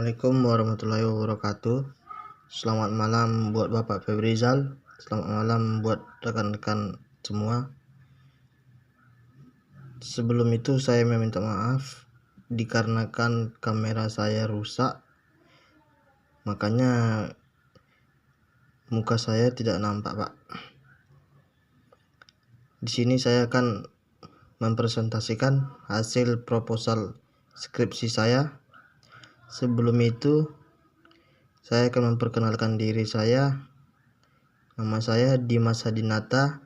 Assalamualaikum warahmatullahi wabarakatuh. Selamat malam buat Bapak Febrizal. Selamat malam buat rekan-rekan semua. Sebelum itu saya meminta maaf dikarenakan kamera saya rusak. Makanya muka saya tidak nampak, Pak. Di sini saya akan mempresentasikan hasil proposal skripsi saya. Sebelum itu saya akan memperkenalkan diri saya. Nama saya Dimas Hadinata,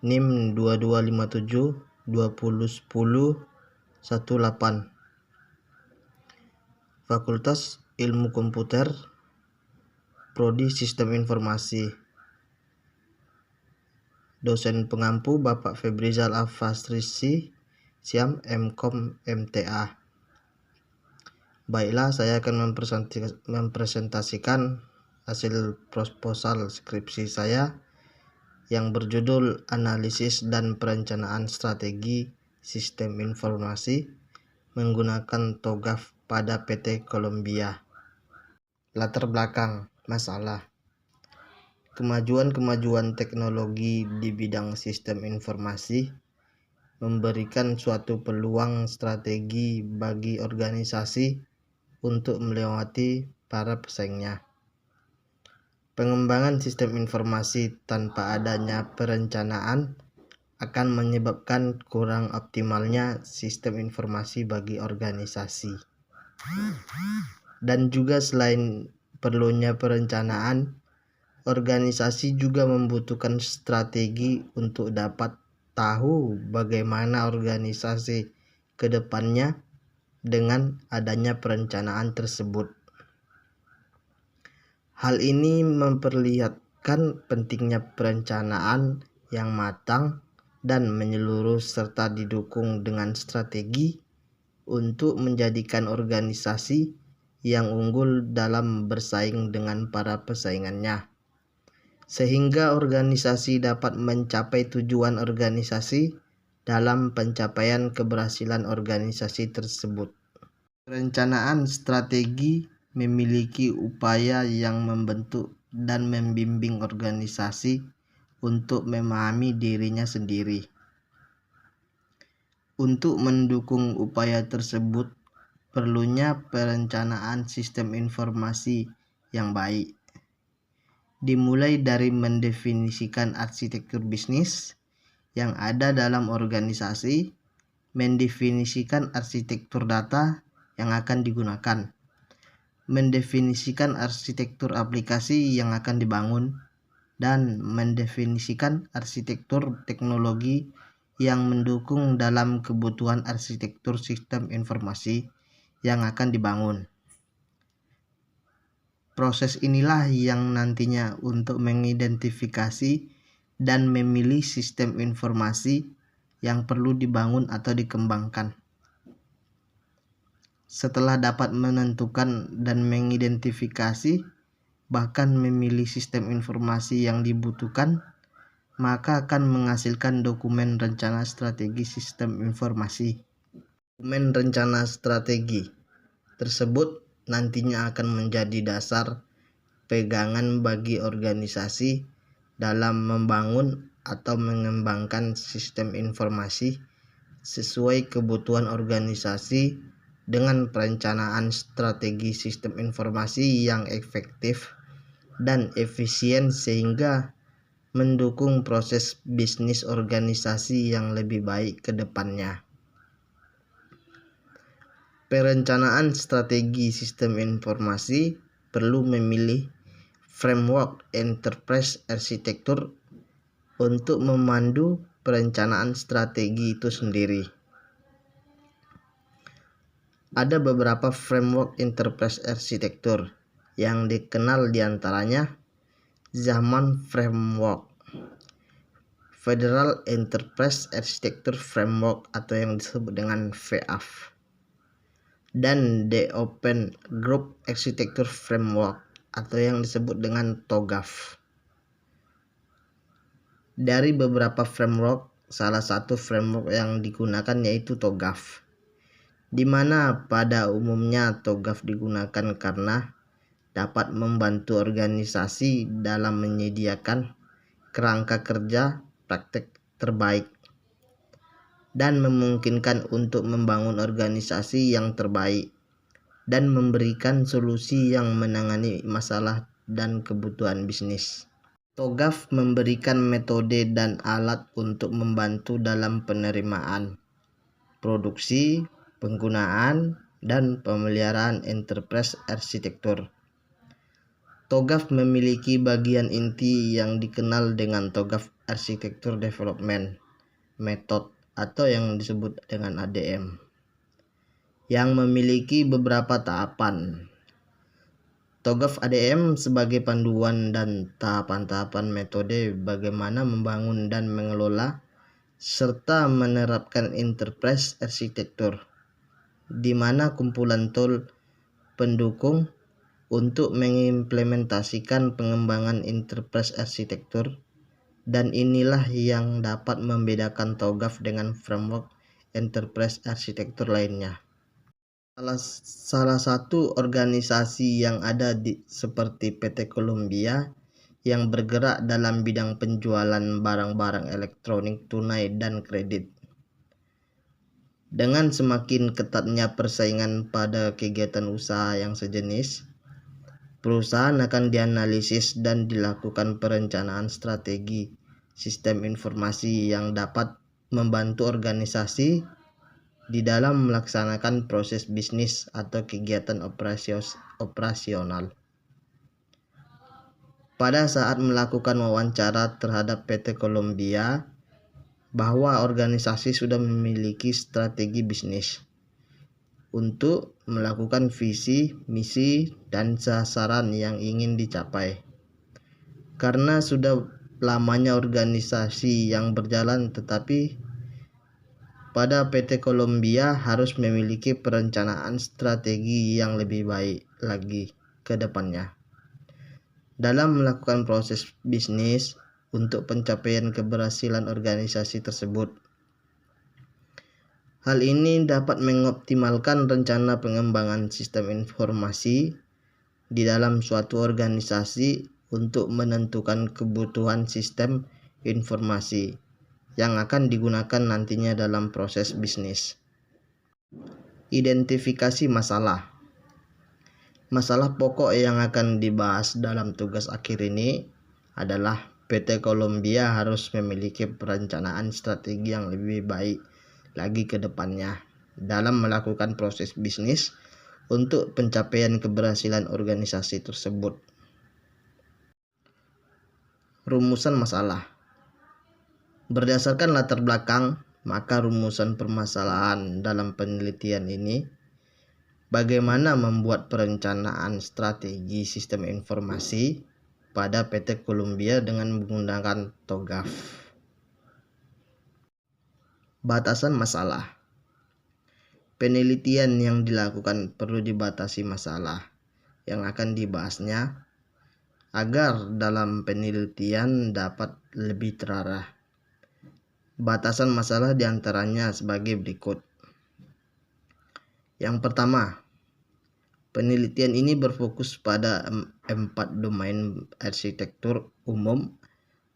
NIM 2257 2010 18. Fakultas Ilmu Komputer, Prodi Sistem Informasi. Dosen pengampu Bapak Febrizal Afasrisi, Siam Mkom MTA. Baiklah, saya akan mempresentasikan hasil proposal skripsi saya yang berjudul Analisis dan Perencanaan Strategi Sistem Informasi menggunakan TOGAF pada PT Columbia. Latar belakang masalah. Kemajuan teknologi di bidang sistem informasi memberikan suatu peluang strategi bagi organisasi untuk melewati para pesaingnya. Pengembangan sistem informasi tanpa adanya perencanaan akan menyebabkan kurang optimalnya sistem informasi bagi organisasi. Dan juga selain perlunya perencanaan, organisasi juga membutuhkan strategi untuk dapat tahu bagaimana organisasi ke depannya dengan adanya perencanaan tersebut. Hal ini memperlihatkan pentingnya perencanaan yang matang dan menyeluruh serta didukung dengan strategi untuk menjadikan organisasi yang unggul dalam bersaing dengan para pesaingannya, sehingga organisasi dapat mencapai tujuan organisasi dalam pencapaian keberhasilan organisasi tersebut. Perencanaan strategi memiliki upaya yang membentuk dan membimbing organisasi untuk memahami dirinya sendiri. Untuk mendukung upaya tersebut, perlunya perencanaan sistem informasi yang baik. Dimulai dari mendefinisikan arsitektur bisnis yang ada dalam organisasi, mendefinisikan arsitektur data yang akan digunakan, mendefinisikan arsitektur aplikasi yang akan dibangun, dan mendefinisikan arsitektur teknologi yang mendukung dalam kebutuhan arsitektur sistem informasi yang akan dibangun. Proses inilah yang nantinya untuk mengidentifikasi dan memilih sistem informasi yang perlu dibangun atau dikembangkan. Setelah dapat menentukan dan mengidentifikasi, bahkan memilih sistem informasi yang dibutuhkan, maka akan menghasilkan dokumen rencana strategi sistem informasi. Dokumen rencana strategi tersebut nantinya akan menjadi dasar pegangan bagi organisasi dalam membangun atau mengembangkan sistem informasi sesuai kebutuhan organisasi dengan perencanaan strategi sistem informasi yang efektif dan efisien sehingga mendukung proses bisnis organisasi yang lebih baik ke depannya. Perencanaan strategi sistem informasi perlu memilih framework enterprise arsitektur untuk memandu perencanaan strategi itu sendiri. Ada beberapa framework enterprise arsitektur yang dikenal diantaranya Zaman Framework, Federal Enterprise Architecture Framework atau yang disebut dengan FEAF, dan The Open Group Architecture Framework atau yang disebut dengan TOGAF. Dari beberapa framework, salah satu framework yang digunakan yaitu TOGAF. di mana pada umumnya TOGAF digunakan karena dapat membantu organisasi dalam menyediakan kerangka kerja praktek terbaik dan memungkinkan untuk membangun organisasi yang terbaik dan memberikan solusi yang menangani masalah dan kebutuhan bisnis. TOGAF memberikan metode dan alat untuk membantu dalam penerimaan, produksi, penggunaan, dan pemeliharaan enterprise arsitektur. TOGAF memiliki bagian inti yang dikenal dengan TOGAF Architecture Development Method atau yang disebut dengan ADM, yang memiliki beberapa tahapan. TOGAF ADM sebagai panduan dan tahapan-tahapan metode bagaimana membangun dan mengelola serta menerapkan enterprise arsitektur, di mana kumpulan tool pendukung untuk mengimplementasikan pengembangan enterprise arsitektur, dan inilah yang dapat membedakan TOGAF dengan framework enterprise arsitektur lainnya. Salah satu organisasi yang ada seperti PT Columbia yang bergerak dalam bidang penjualan barang-barang elektronik tunai dan kredit. Dengan semakin ketatnya persaingan pada kegiatan usaha yang sejenis, perusahaan akan dianalisis dan dilakukan perencanaan strategi sistem informasi yang dapat membantu organisasi di dalam melaksanakan proses bisnis atau kegiatan operasional. Pada saat melakukan wawancara terhadap PT Columbia, bahwa organisasi sudah memiliki strategi bisnis untuk melakukan visi, misi, dan sasaran yang ingin dicapai. Karena sudah lamanya organisasi yang berjalan, tetapi pada PT Columbia harus memiliki perencanaan strategi yang lebih baik lagi ke depannya dalam melakukan proses bisnis untuk pencapaian keberhasilan organisasi tersebut. Hal ini dapat mengoptimalkan rencana pengembangan sistem informasi di dalam suatu organisasi untuk menentukan kebutuhan sistem informasi yang akan digunakan nantinya dalam proses bisnis. Identifikasi masalah. Masalah pokok yang akan dibahas dalam tugas akhir ini adalah PT Columbia harus memiliki perencanaan strategi yang lebih baik lagi ke depannya dalam melakukan proses bisnis untuk pencapaian keberhasilan organisasi tersebut. Rumusan masalah. Berdasarkan latar belakang, maka rumusan permasalahan dalam penelitian ini bagaimana membuat perencanaan strategi sistem informasi pada PT Columbia dengan menggunakan TOGAF. Batasan masalah. Penelitian yang dilakukan perlu dibatasi masalah yang akan dibahasnya agar dalam penelitian dapat lebih terarah. Batasan masalah diantaranya sebagai berikut. Yang pertama, penelitian ini berfokus pada 4 domain arsitektur umum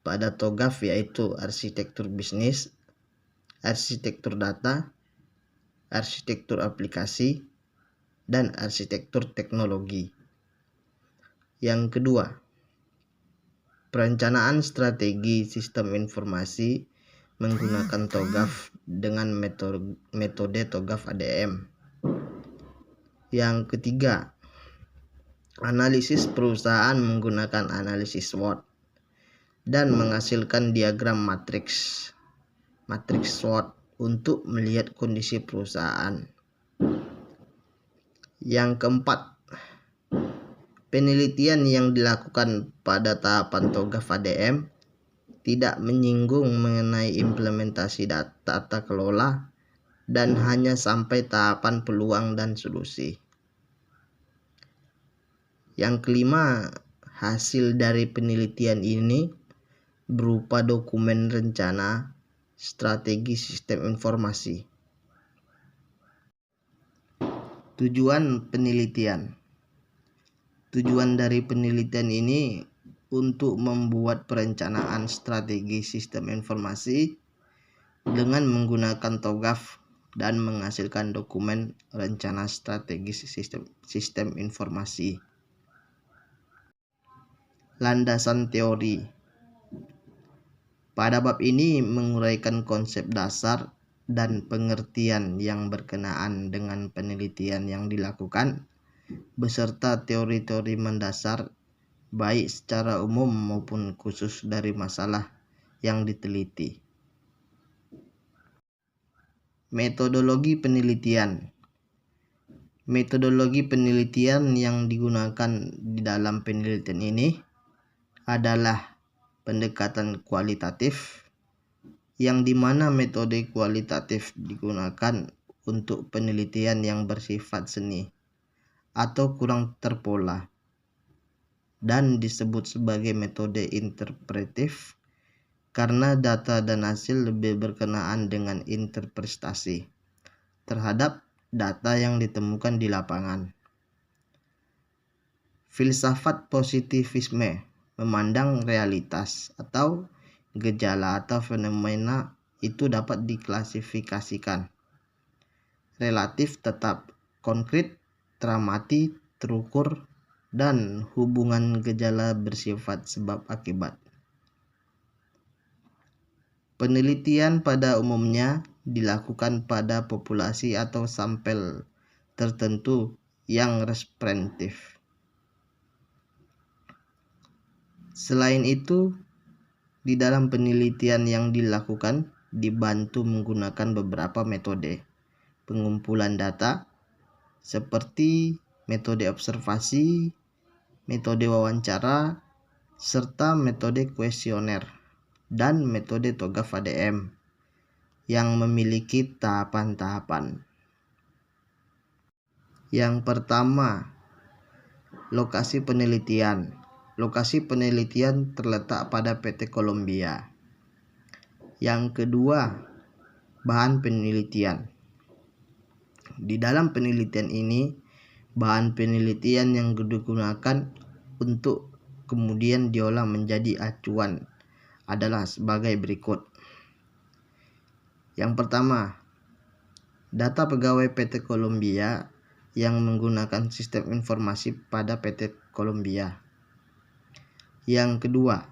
pada TOGAF, yaitu arsitektur bisnis, arsitektur data, arsitektur aplikasi, dan arsitektur teknologi. Yang kedua, perencanaan strategi sistem informasi menggunakan TOGAF dengan metode TOGAF ADM. Yang ketiga, analisis perusahaan menggunakan analisis SWOT dan menghasilkan diagram matriks SWOT untuk melihat kondisi perusahaan. Yang keempat, penelitian yang dilakukan pada tahapan TOGAF ADM tidak menyinggung mengenai implementasi tata kelola dan hanya sampai tahapan peluang dan solusi. Yang kelima, hasil dari penelitian ini berupa dokumen rencana strategi sistem informasi. Tujuan penelitian. Tujuan dari penelitian ini untuk membuat perencanaan strategi sistem informasi dengan menggunakan TOGAF dan menghasilkan dokumen rencana strategis sistem informasi. Landasan teori. Pada bab ini menguraikan konsep dasar dan pengertian yang berkenaan dengan penelitian yang dilakukan, beserta teori-teori mendasar baik secara umum maupun khusus dari masalah yang diteliti. Metodologi penelitian. Metodologi penelitian yang digunakan di dalam penelitian ini adalah pendekatan kualitatif, yang dimana metode kualitatif digunakan untuk penelitian yang bersifat seni atau kurang terpola, dan disebut sebagai metode interpretif karena data dan hasil lebih berkenaan dengan interpretasi terhadap data yang ditemukan di lapangan. Filsafat positivisme memandang realitas atau gejala atau fenomena itu dapat diklasifikasikan relatif, tetap, konkret, teramati, terukur, dan hubungan gejala bersifat sebab akibat. Penelitian pada umumnya dilakukan pada populasi atau sampel tertentu yang representatif. Selain itu, di dalam penelitian yang dilakukan dibantu menggunakan beberapa metode pengumpulan data seperti metode observasi, metode wawancara, serta metode kuesioner dan metode TOGAF ADM yang memiliki tahapan-tahapan. Yang pertama, lokasi penelitian. Lokasi penelitian terletak pada PT Columbia. Yang kedua, bahan penelitian. Di dalam penelitian ini, bahan penelitian yang digunakan untuk kemudian diolah menjadi acuan adalah sebagai berikut. Yang pertama, data pegawai PT Columbia yang menggunakan sistem informasi pada PT Columbia. Yang kedua,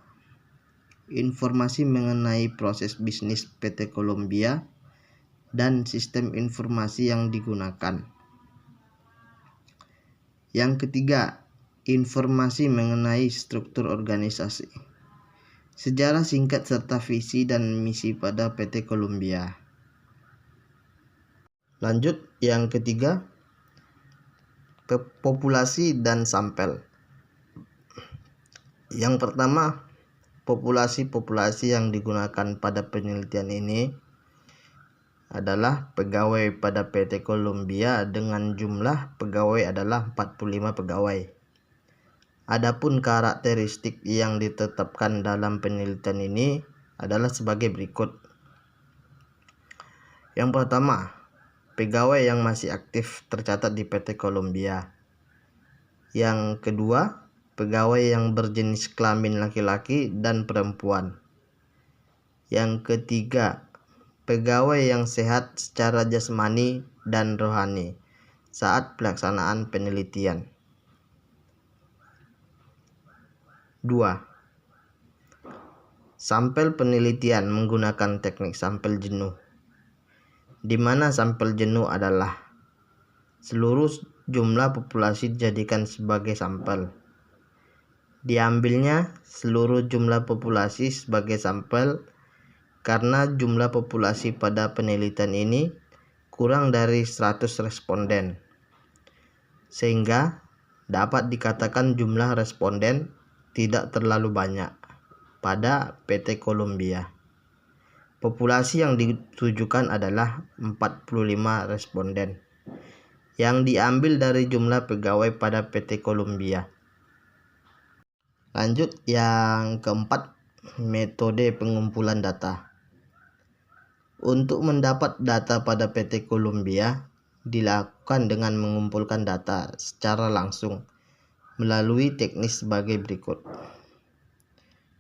informasi mengenai proses bisnis PT Columbia dan sistem informasi yang digunakan. Yang ketiga, informasi mengenai struktur organisasi, sejarah singkat serta visi dan misi pada PT Columbia. Lanjut, yang ketiga, populasi dan sampel. Yang pertama, populasi yang digunakan pada penelitian ini adalah pegawai pada PT Columbia dengan jumlah pegawai adalah 45 pegawai. Adapun karakteristik yang ditetapkan dalam penelitian ini adalah sebagai berikut. Yang pertama, pegawai yang masih aktif tercatat di PT Columbia. Yang kedua, pegawai yang berjenis kelamin laki-laki dan perempuan. Yang ketiga, pegawai yang sehat secara jasmani dan rohani saat pelaksanaan penelitian. 2. Sampel penelitian menggunakan teknik sampel jenuh, di mana sampel jenuh adalah seluruh jumlah populasi dijadikan sebagai sampel. Diambilnya seluruh jumlah populasi sebagai sampel karena jumlah populasi pada penelitian ini kurang dari 100 responden, sehingga dapat dikatakan jumlah responden tidak terlalu banyak pada PT Columbia. Populasi yang ditujukan adalah 45 responden yang diambil dari jumlah pegawai pada PT Columbia. Lanjut, yang keempat, metode pengumpulan data. Untuk mendapat data pada PT Columbia, dilakukan dengan mengumpulkan data secara langsung melalui teknik sebagai berikut.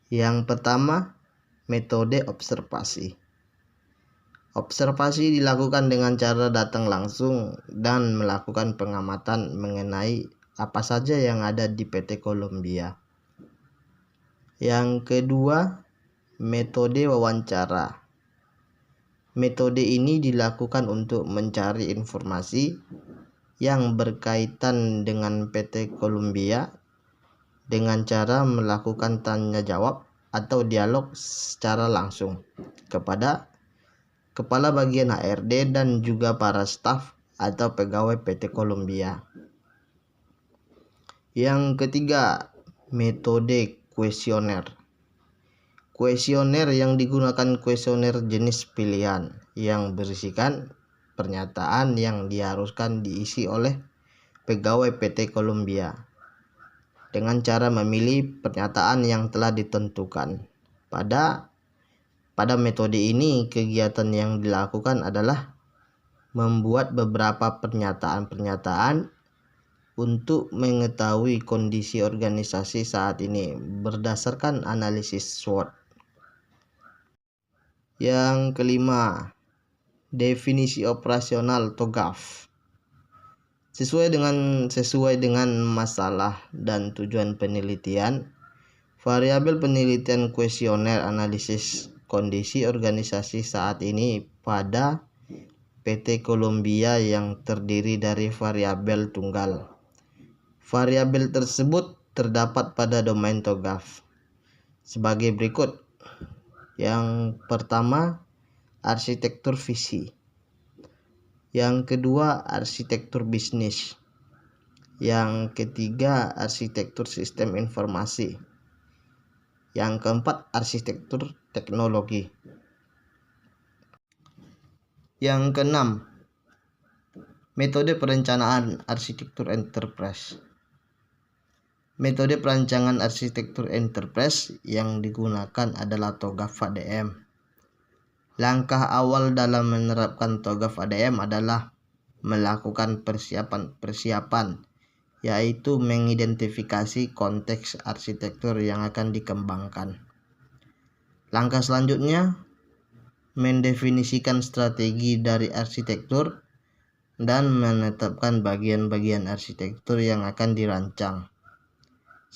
Yang pertama, metode observasi. Observasi dilakukan dengan cara datang langsung dan melakukan pengamatan mengenai apa saja yang ada di PT Columbia. Yang kedua, metode wawancara. Metode ini dilakukan untuk mencari informasi yang berkaitan dengan PT Columbia dengan cara melakukan tanya jawab atau dialog secara langsung kepada kepala bagian HRD dan juga para staf atau pegawai PT Columbia. Yang ketiga, metode kuesioner. Kuesioner yang digunakan kuesioner jenis pilihan yang berisikan pernyataan yang diharuskan diisi oleh pegawai PT Columbia dengan cara memilih pernyataan yang telah ditentukan. Pada metode ini, kegiatan yang dilakukan adalah membuat beberapa pernyataan untuk mengetahui kondisi organisasi saat ini berdasarkan analisis SWOT. Yang kelima, definisi operasional TOGAF. Sesuai dengan masalah dan tujuan penelitian, variabel penelitian kuesioner analisis kondisi organisasi saat ini pada PT Columbia yang terdiri dari variabel tunggal. Variabel tersebut terdapat pada domain TOGAF sebagai berikut. Yang pertama, arsitektur visi. Yang kedua, arsitektur bisnis. Yang ketiga, arsitektur sistem informasi. Yang keempat, arsitektur teknologi. Yang keenam, metode perencanaan arsitektur enterprise. Metode perancangan arsitektur enterprise yang digunakan adalah TOGAF ADM. Langkah awal dalam menerapkan TOGAF ADM adalah melakukan persiapan, yaitu mengidentifikasi konteks arsitektur yang akan dikembangkan. Langkah selanjutnya, mendefinisikan strategi dari arsitektur dan menetapkan bagian-bagian arsitektur yang akan dirancang,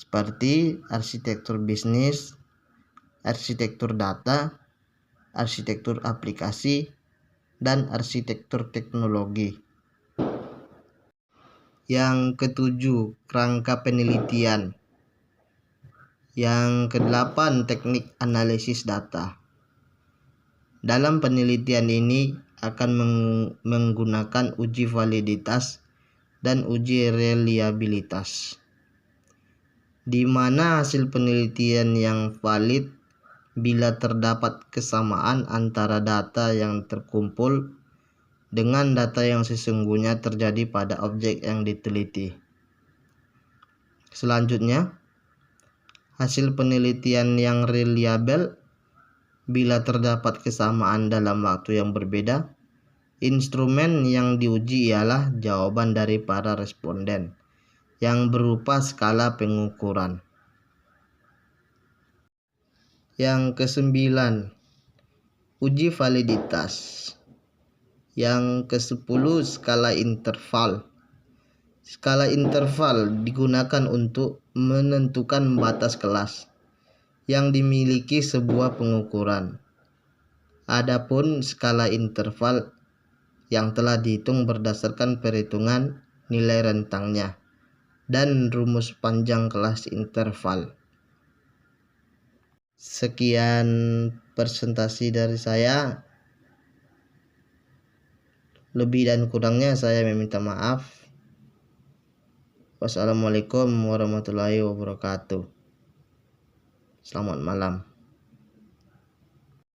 seperti arsitektur bisnis, arsitektur data, arsitektur aplikasi, dan arsitektur teknologi. Yang ketujuh, kerangka penelitian. Yang kedelapan, teknik analisis data. Dalam penelitian ini akan menggunakan uji validitas dan uji reliabilitas, di mana hasil penelitian yang valid bila terdapat kesamaan antara data yang terkumpul dengan data yang sesungguhnya terjadi pada objek yang diteliti. Selanjutnya, hasil penelitian yang reliable bila terdapat kesamaan dalam waktu yang berbeda. Instrumen yang diuji ialah jawaban dari para responden yang berupa skala pengukuran. Yang kesembilan, uji validitas. Yang ke-10, skala interval. Skala interval digunakan untuk menentukan batas kelas yang dimiliki sebuah pengukuran. Adapun skala interval yang telah dihitung berdasarkan perhitungan nilai rentangnya dan rumus panjang kelas interval. Sekian presentasi dari saya. Lebih dan kurangnya saya meminta maaf. Wassalamualaikum warahmatullahi wabarakatuh. Selamat malam.